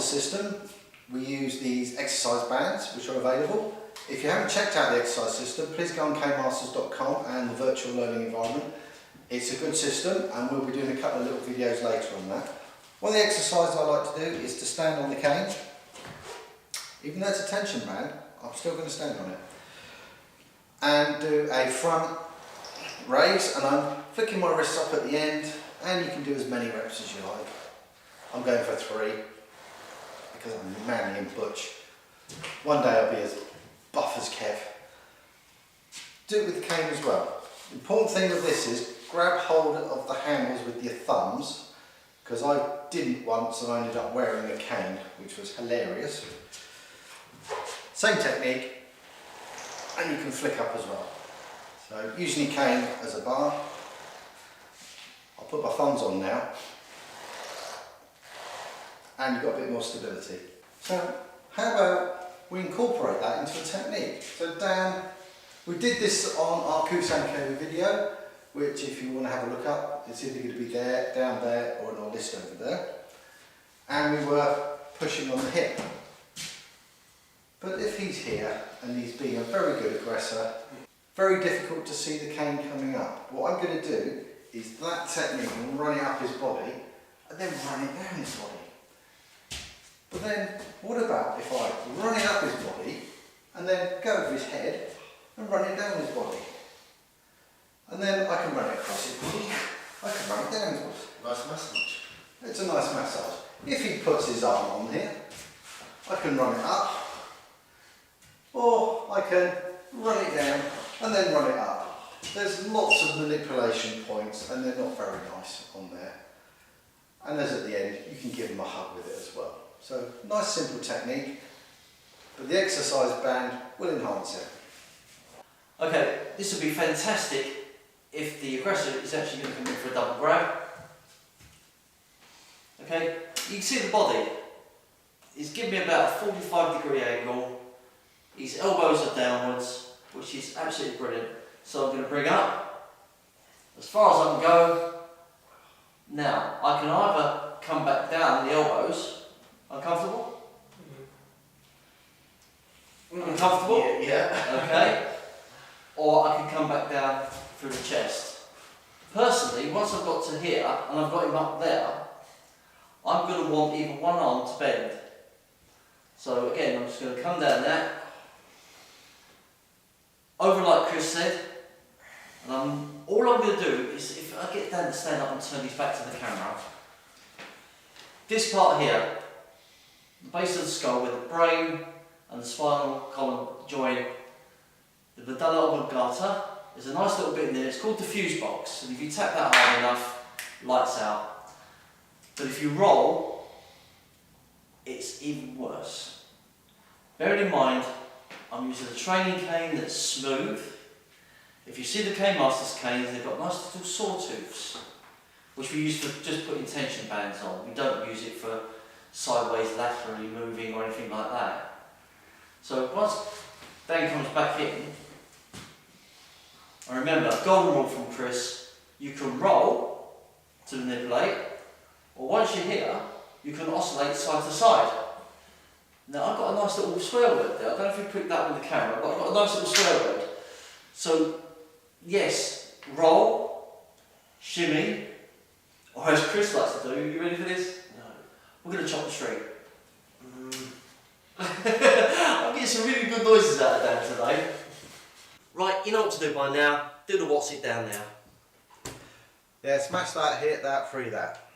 system, we use these exercise bands which are available. If you haven't checked out the exercise system, please go on kmasters.com and the virtual learning environment. It's a good system and we'll be doing a couple of little videos later on that. One of the exercises I like to do is to stand on the cane. Even though it's a tension band, I'm still going to stand on it. And do a front raise, and I'm flicking my wrists up at the end, and you can do as many reps as you like. I'm going for 3 because I'm manly and butch. One day I'll be as buff as Kev. Do it with the cane as well. The important thing with this is grab hold of the handles with your thumbs, because I didn't once and I ended up wearing a cane, which was hilarious. Same technique, and you can flick up as well. So using your cane as a bar. I'll put my thumbs on now, and you've got a bit more stability. So how about we incorporate that into a technique? So Dan, we did this on our Kusanko video, which if you want to have a look up, it's either going to be there, down there, or in our list over there. And we were pushing on the hip. But if he's here and he's being a very good aggressor, very difficult to see the cane coming up. What I'm going to do is that technique and run it up his body and then run it down his body. But then what about if I run it up his body and then go over his head and run it down his body? And then I can run it across his body, I can run it down his body. Nice massage. It's a nice massage. If he puts his arm on here, I can run it up, or I can run it down and then run it up. There's lots of manipulation points and they're not very nice on there. And as at the end, you can give them a hug with it as well. So nice simple technique, but the exercise band will enhance it. Okay, this would be fantastic if the aggressor is actually going to come in for a double grab. Okay, you can see the body. He's giving me about a 45-degree angle. His elbows are downwards, which is absolutely brilliant. So I'm going to bring up as far as I can go. Now, I can either come back down the elbows. Uncomfortable? Uncomfortable? Yeah. Okay. Or I can come back down through the chest. Personally, once I've got to here and I've got him up there, I'm going to want even one arm to bend. So again, I'm just going to come down there, over like Chris said, and all I'm going to do is, if I get Dan to stand up and turn his back to the camera, this part here, the base of the skull where the brain and the spinal column join, the medulla oblongata, there's a nice little bit in there, it's called the fuse box, and if you tap that hard enough, lights out. But if you roll, it's even worse. Bearing in mind, I'm using a training cane that's smooth. If you see the Cane Masters canes, they've got nice little sawtooths, which we use for just putting tension bands on. We don't use it for sideways, laterally moving or anything like that. So once Dan comes back in, and remember, golden rule from Chris, you can roll to manipulate, or once you're here, you can oscillate side to side. Now I've got a nice little square word there, I don't know if you picked that with the camera, but I've got a nice little square word. So yes, roll, shimmy, or as Chris likes to do, you ready for this? No. We're going to chop the string. I'm getting some really good noises out of Dan today. Right, you know what to do by now. Do the what's it down now. Yeah, smash that, hit that, free that.